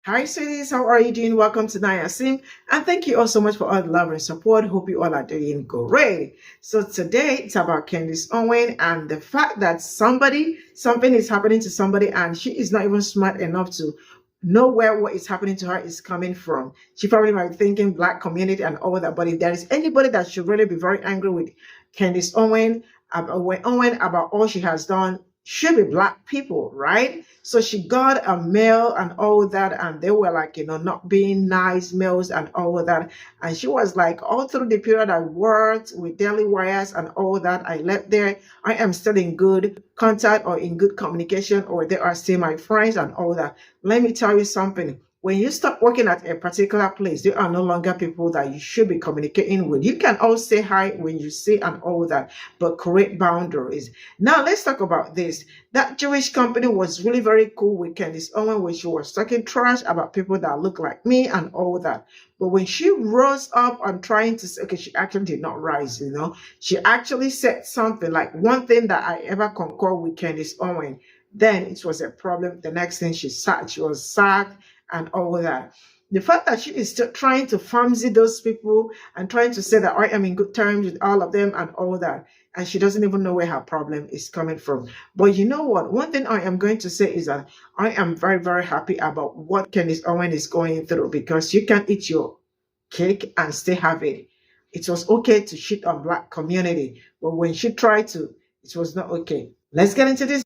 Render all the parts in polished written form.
Hi, cities. How are you doing? Welcome to Naya Sim. And thank you all so much for all the love and support. Hope you all are doing great. So today it's about Candice Owen and the fact that something is happening to somebody and she is not even smart enough to know where what is happening to her is coming from. She probably might be thinking black community and all that. But if there is anybody that should really be very angry with Candice Owen about all she has done, should be black people, right? So she got a mail and all that, and they were like, not being nice mails and all that. And she was like, all through the period I worked with Daily Wires and all that, I left there. I am still in good contact or in good communication, or they are still my friends and all that. Let me tell you something. When you stop working at a particular place, they are no longer people that you should be communicating with. You can all say hi when you see and all that, but create boundaries. Now let's talk about this. That Jewish company was really very cool with Candice Owen when she was talking trash about people that look like me and all that. But when she rose up and trying to say, okay, she actually did not rise. She actually said something like one thing that I ever concur with Candice Owen. Then it was a problem. The next thing she was sacked and all that. The fact that she is still trying to fancy those people and trying to say that I am in good terms with all of them and all that, and she doesn't even know where her problem is coming from. But you know what? One thing I am going to say is that I am very, very happy about what Candice Owen is going through, because you can eat your cake and still have it. It was okay to shit on black community, but when she tried to, it was not okay. Let's get into this.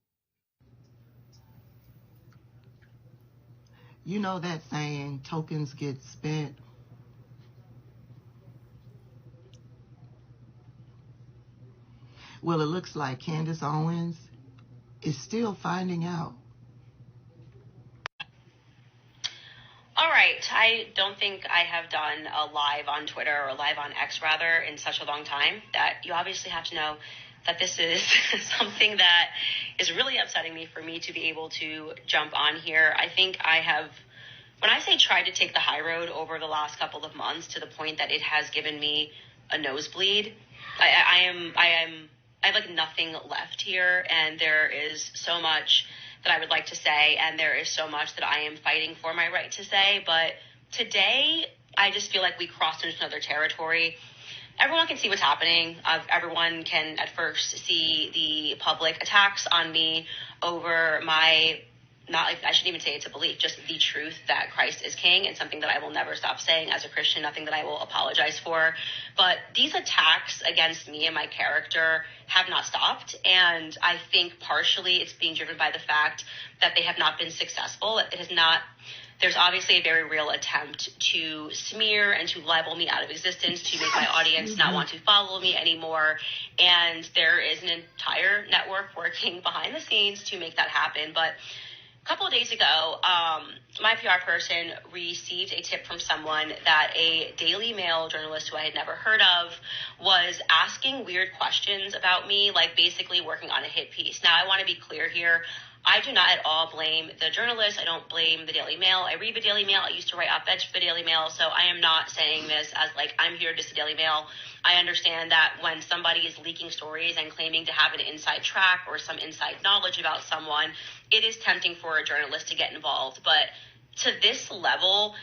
You know that saying, tokens get spent? Well, it looks like Candace Owens is still finding out. All right. I don't think I have done a live on Twitter or live on X rather in such a long time that you obviously have to know that this is something that is really upsetting me for me to be able to jump on here. I think I have, when I say tried to take the high road over the last couple of months to the point that it has given me a nosebleed, I have like nothing left here, and there is so much that I would like to say, and there is so much that I am fighting for my right to say. But today, I just feel like we crossed into another territory. Everyone can see what's happening. Everyone can at first see the public attacks on me over my, not like, I shouldn't even say it's a belief, just the truth that Christ is king, and something that I will never stop saying as a Christian, nothing that I will apologize for. But these attacks against me and my character have not stopped, and I think partially it's being driven by the fact that they have not been successful. It has not. There's obviously a very real attempt to smear and to libel me out of existence, to make my audience not want to follow me anymore. And there is an entire network working behind the scenes to make that happen. But a couple of days ago, my PR person received a tip from someone that a Daily Mail journalist who I had never heard of was asking weird questions about me, like basically working on a hit piece. Now, I want to be clear here. I do not at all blame the journalist. I don't blame the Daily Mail. I read the Daily Mail. I used to write op-eds for the Daily Mail, so I am not saying this as like I'm here just the Daily Mail. I understand that when somebody is leaking stories and claiming to have an inside track or some inside knowledge about someone, it is tempting for a journalist to get involved. But to this level,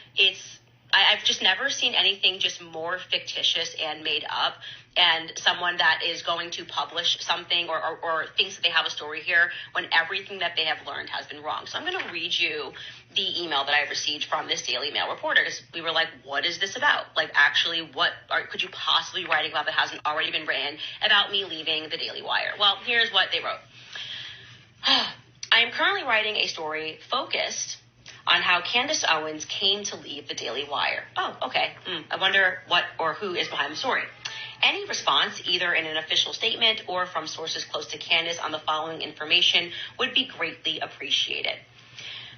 I've just never seen anything just more fictitious and made up. And someone that is going to publish something or thinks that they have a story here when everything that they have learned has been wrong. So I'm going to read you the email that I received from this Daily Mail reporter, because we were like, what is this about? Like, actually, what could you possibly be writing about that hasn't already been written about me leaving the Daily Wire? Well, here's what they wrote. I am currently writing a story focused on how Candace Owens came to leave the Daily Wire. Oh, okay. I wonder what or who is behind the story. Any response, either in an official statement or from sources close to Candace on the following information would be greatly appreciated.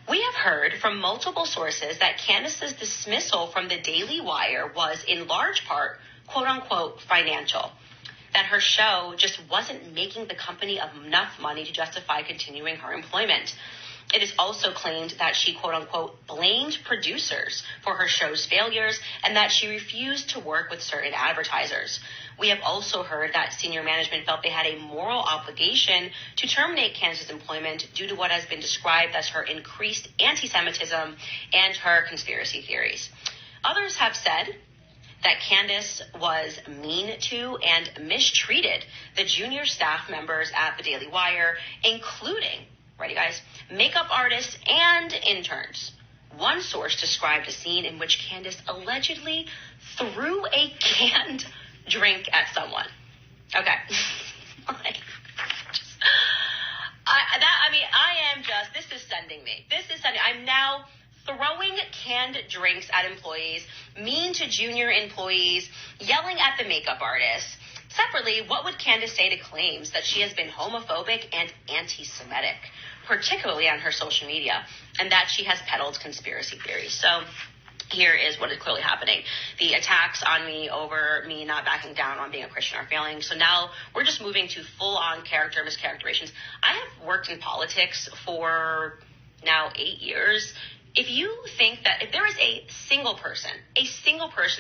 We have heard from multiple sources that Candace's dismissal from the Daily Wire was in large part, quote unquote, financial. That her show just wasn't making the company enough money to justify continuing her employment. It is also claimed that she, quote unquote, blamed producers for her show's failures and that she refused to work with certain advertisers. We have also heard that senior management felt they had a moral obligation to terminate Candece's employment due to what has been described as her increased anti-Semitism and her conspiracy theories. Others have said that Candece was mean to and mistreated the junior staff members at the Daily Wire, including, ready guys, makeup artists and interns. One source described a scene in which Candece allegedly threw a canned drink at someone. Okay. I'm now throwing canned drinks at employees, mean to junior employees, yelling at the makeup artist. Separately, what would Candece say to claims that she has been homophobic and anti-Semitic, particularly on her social media, and that she has peddled conspiracy theories? So here is what is clearly happening. The attacks on me over me not backing down on being a Christian are failing. So now we're just moving to full-on character mischaracterizations. I have worked in politics for now 8 years. If you think that if there is a single person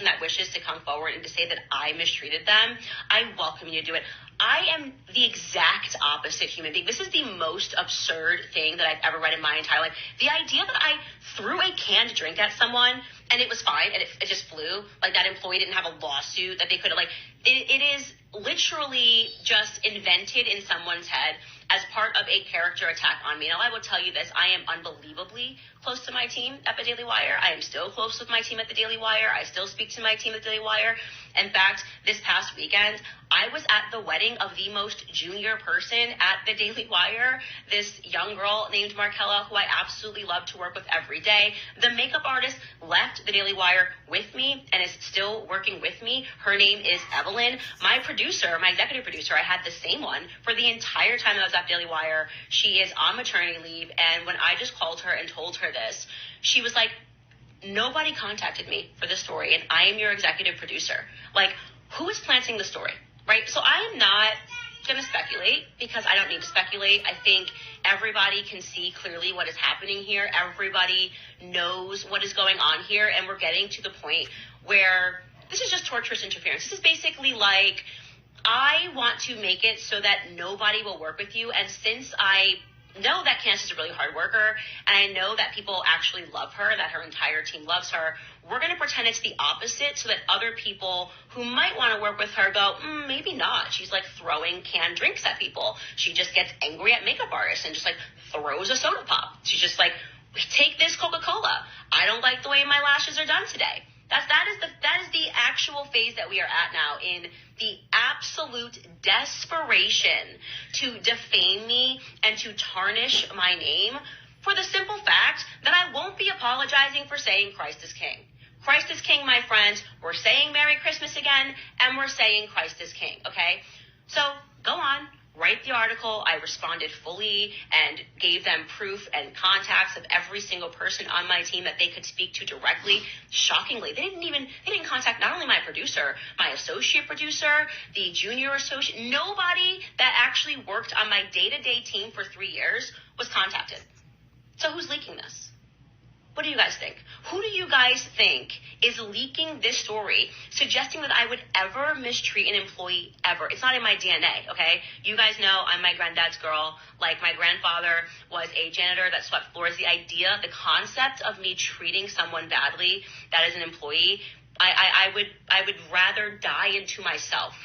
that wishes to come forward and to say that I mistreated them, I welcome you to do it. I am the exact opposite human being. This is the most absurd thing that I've ever read in my entire life. The idea that I threw a canned drink at someone and it was fine and it just flew, like that employee didn't have a lawsuit that they could have, like, it is literally just invented in someone's head as part of a character attack on me. Now, I will tell you this, I am unbelievably close to my team at the Daily Wire. I am still close with my team at the Daily Wire. I still speak to my team at the Daily Wire. In fact, this past weekend, I was at the wedding of the most junior person at the Daily Wire, this young girl named Markella, who I absolutely love to work with every day. The makeup artist left the Daily Wire with me and is still working with me. Her name is Evelyn. My producer, my executive producer, I had the same one for the entire time that I was at Daily Wire. She is on maternity leave, and when I just called her and told her this, she was like, nobody contacted me for this story, and I am your executive producer. Like, who is planting the story, right? So I am not going to speculate because I don't need to speculate. I think everybody can see clearly what is happening here. Everybody knows what is going on here, and we're getting to the point where this is just torturous interference. This is basically like, I want to make it so that nobody will work with you, and since I know that Candece is a really hard worker, and I know that people actually love her, that her entire team loves her, we're going to pretend it's the opposite so that other people who might want to work with her go, maybe not. She's like throwing canned drinks at people. She just gets angry at makeup artists and just like throws a soda pop. She's just like, take this Coca-Cola. I don't like the way my lashes are done today. That is the actual phase that we are at now, in the absolute desperation to defame me and to tarnish my name for the simple fact that I won't be apologizing for saying Christ is King. Christ is King, my friends. We're saying Merry Christmas again, and we're saying Christ is King, okay? So go on. Write the article. I responded fully and gave them proof and contacts of every single person on my team that they could speak to directly. Shockingly, they didn't contact not only my producer, my associate producer, the junior associate. Nobody that actually worked on my day-to-day team for 3 years was contacted. So who's leaking this? What do you guys think? Who do you guys think is leaking this story, suggesting that I would ever mistreat an employee ever? It's not in my DNA, okay? You guys know I'm my granddad's girl. Like, my grandfather was a janitor that swept floors. The idea, the concept of me treating someone badly that is an employee, I would rather die into myself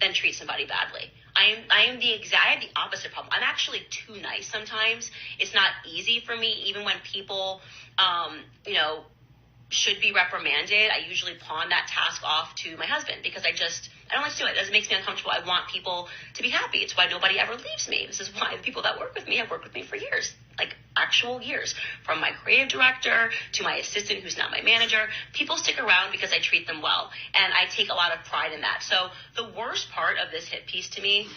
than treat somebody badly. I have the opposite problem. I'm actually too nice sometimes. It's not easy for me, even when people, should be reprimanded. I usually pawn that task off to my husband because I don't like to do it. It makes me uncomfortable. I want people to be happy. It's why nobody ever leaves me. This is why the people that work with me have worked with me for years, like actual years, from my creative director to my assistant, who's now my manager. People stick around because I treat them well, and I take a lot of pride in that. So the worst part of this hit piece to me,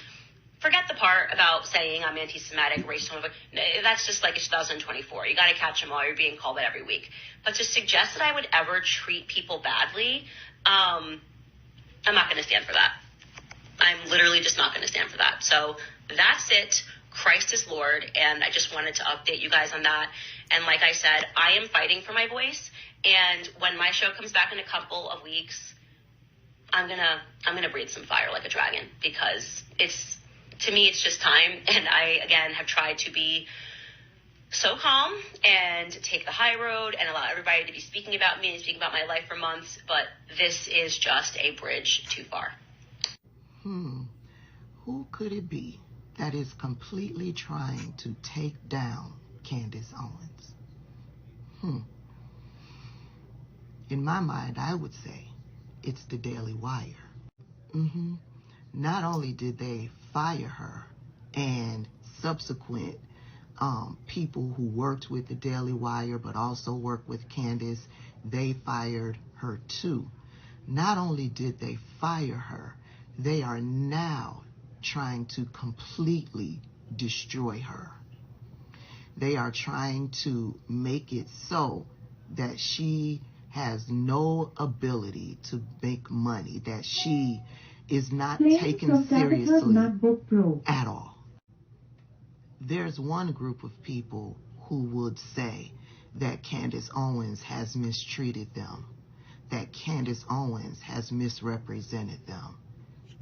forget the part about saying I'm anti-Semitic, racist, homophobic. That's just like it's 2024. You got to catch them all. You're being called that every week. But to suggest that I would ever treat people badly, I'm not going to stand for that. I'm literally just not going to stand for that. So that's it. Christ is Lord. And I just wanted to update you guys on that. And like I said, I am fighting for my voice. And when my show comes back in a couple of weeks, I'm gonna breathe some fire like a dragon, because to me it's just time. And I again have tried to be so calm and take the high road and allow everybody to be speaking about me and speaking about my life for months, but this is just a bridge too far. Who could it be that is completely trying to take down Candace Owens? In my mind, I would say it's the Daily Wire. Not only did they fire her and subsequent people who worked with the Daily Wire but also worked with Candace, they fired her too. Not only did they fire her, they are now trying to completely destroy her. They are trying to make it so that she has no ability to make money, that she is not taken seriously at all. There's one group of people who would say that Candace Owens has mistreated them, that Candace Owens has misrepresented them.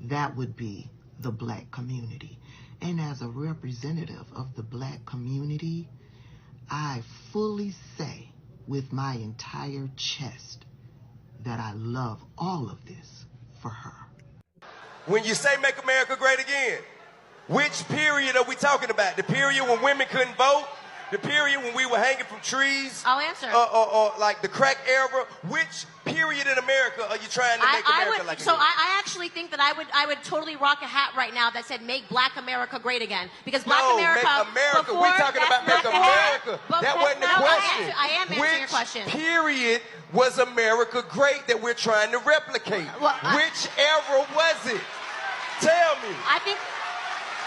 That would be the Black community. And as a representative of the Black community, I fully say with my entire chest that I love all of this for her. When you say make America great again, which period are we talking about? The period when women couldn't vote? The period when we were hanging from trees? I'll answer. Or like the crack era? Which period in America are you trying to make America like So again? I actually think that I would totally rock a hat right now that said make Black America great again. Because Black America... make America. Before, We're talking about make America. That wasn't the question. I am answering your question. Which period was America great that we're trying to replicate? Which era was it? Tell me. I think...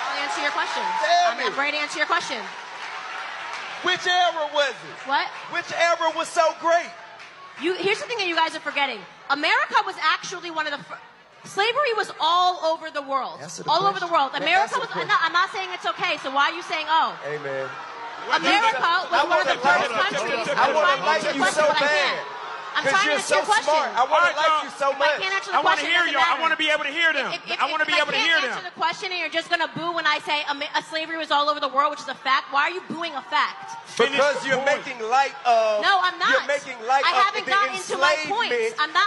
I'll answer your question. I'm ready to answer your question. Which era was it? What? Which era was so great? Here's the thing that you guys are forgetting. America was actually one of the... Slavery was all over the world. All over the world. America was... I'm not saying it's okay, so why are you saying, oh? Amen. America was one of the first countries... I want to like you so bad. Because you're so smart. I want to like you so much. I want to hear you. I want to be able to hear them. I want to be able to hear them. If I can't answer the question and you're just going to boo when I say slavery was all over the world, which is a fact, why are you booing a fact? Because you're making light of... No, I'm not. You're making light of the enslavement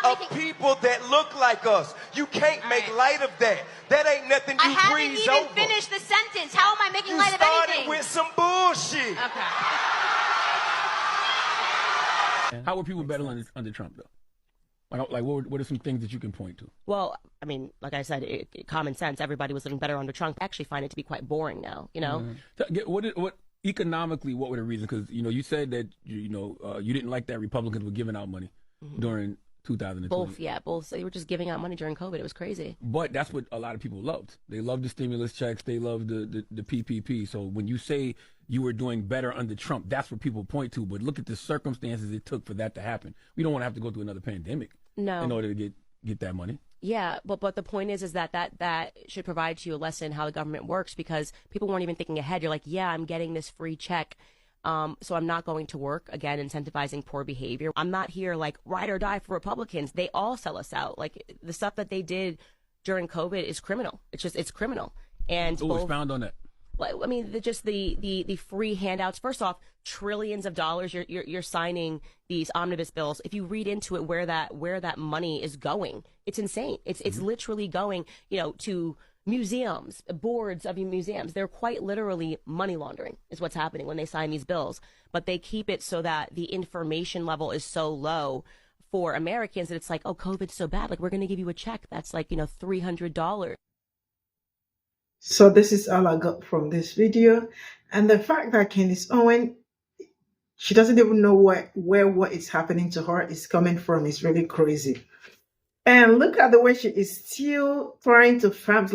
of people that look like us. You can't make light of that. That ain't nothing you breeze over. I haven't even finished the sentence. How am I making light of anything? You started with some bullshit. Okay. How were people better under Trump, though? Like what are some things that you can point to? Well, I mean, like I said, common sense. Everybody was living better under Trump. I actually find it to be quite boring now, you know? What economically, what were the reasons? Because, you said that, you didn't like that Republicans were giving out money during 2020. Both. They were just giving out money during COVID. It was crazy. But that's what a lot of people loved. They loved the stimulus checks. They loved the PPP. So when you say you were doing better under Trump, that's what people point to. But look at the circumstances it took for that to happen. We don't want to have to go through another pandemic in order to get that money. Yeah, but the point is that should provide you a lesson how the government works, because people weren't even thinking ahead. You're like, yeah, I'm getting this free check. So I'm not going to work, again, incentivizing poor behavior. I'm not here like ride or die for Republicans. They all sell us out. Like the stuff that they did during COVID is criminal. It's criminal. And expound on that. I mean, the free handouts. First off, trillions of dollars. You're signing these omnibus bills. If you read into it, where that money is going, it's insane. It's literally going, to museums, boards of museums. They're quite literally money laundering is what's happening when they sign these bills. But they keep it so that the information level is so low for Americans that it's like, oh, COVID's so bad. Like, we're going to give you a check that's like, $300. So this is all I got from this video. And the fact that Candace Owen, she doesn't even know where what is happening to her is coming from is really crazy. And look at the way she is still trying to front,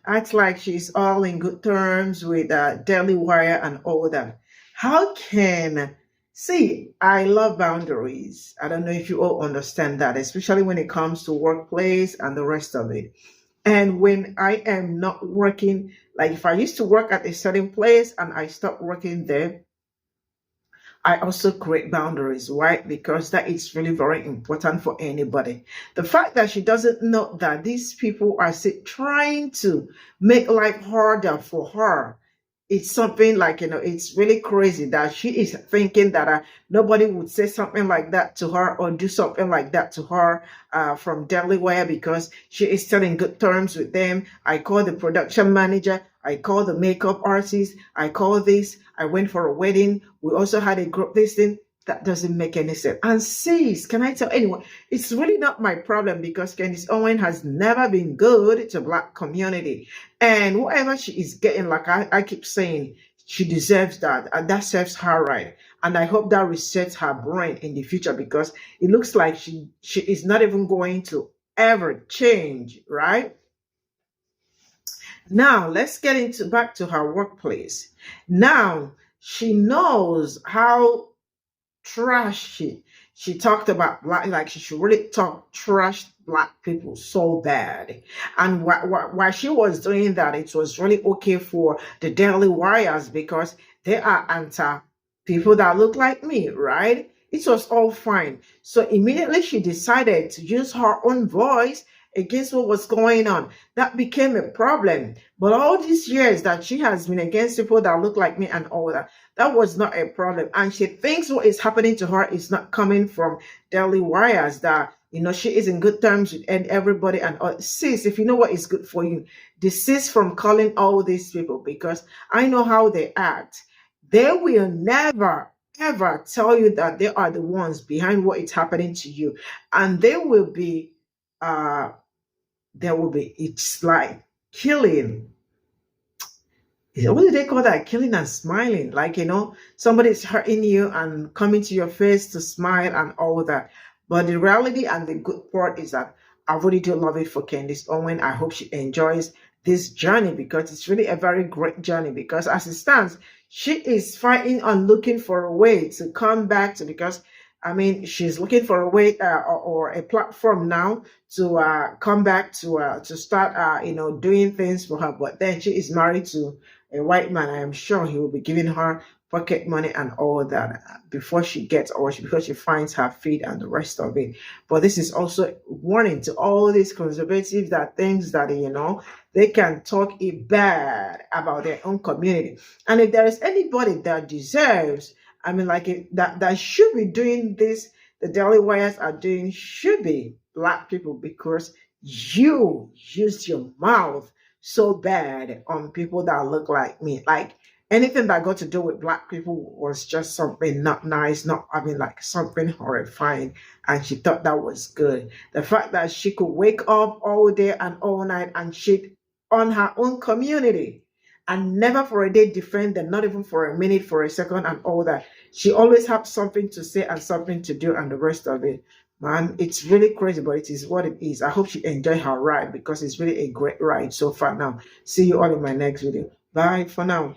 act like she's all in good terms with Daily Wire and all that. How can... See, I love boundaries. I don't know if you all understand that, especially when it comes to workplace and the rest of it. And when I am not working, like if I used to work at a certain place and I stopped working there, I also create boundaries, right? Because that is really very important for anybody. The fact that she doesn't know that these people are trying to make life harder for her, it's something like, it's really crazy that she is thinking that nobody would say something like that to her or do something like that to her from Delaware, because she is still in good terms with them. I call the production manager, I call the makeup artist, I call this, I went for a wedding, we also had a group this thing. That doesn't make any sense. And sis, can I tell anyone, it's really not my problem, because Candace Owen has never been good to Black community. And whatever she is getting, like I keep saying, she deserves that. And that serves her right. And I hope that resets her brain in the future, because it looks like she is not even going to ever change, right? Now, let's get into back to her workplace. Now, she knows how trashy. She talked about Black, like she should really talk trash Black people so bad. And while she was doing that, it was really okay for the Daily Wires, because they are anti people that look like me, right? It was all fine. So immediately she decided to use her own voice against what was going on. That became a problem. But all these years that she has been against people that look like me and all that, that was not a problem. And she thinks what is happening to her is not coming from Daily Wires, that, she is in good terms with everybody and all. Sis, if you know what is good for you, desist from calling all these people, because I know how they act. They will never ever tell you that they are the ones behind what is happening to you. And it's like killing. What do they call that? Killing and smiling. Like, somebody's hurting you and coming to your face to smile and all that. But the reality and the good part is that I really do love it for Candace Owen. I hope she enjoys this journey, because it's really a very great journey. Because as it stands, she is fighting on looking for a way to come back to, because she's looking for a way or a platform now to come back to start, doing things for her. But then she is married to a white man. I am sure he will be giving her pocket money and all that before she gets, because she finds her feet and the rest of it. But this is also a warning to all these conservatives that thinks that, they can talk bad about their own community. And if there is anybody that deserves, that should be doing this, the Daily Wires are doing, should be Black people, because you used your mouth so bad on people that look like me. Like, anything that got to do with Black people was just something not nice, something horrifying. And she thought that was good. The fact that she could wake up all day and all night and shit on her own community, and never for a day defend them, not even for a minute, for a second, and all that. She always has something to say and something to do, and the rest of it. Man, it's really crazy, but it is what it is. I hope she enjoyed her ride, because it's really a great ride so far now. See you all in my next video. Bye for now.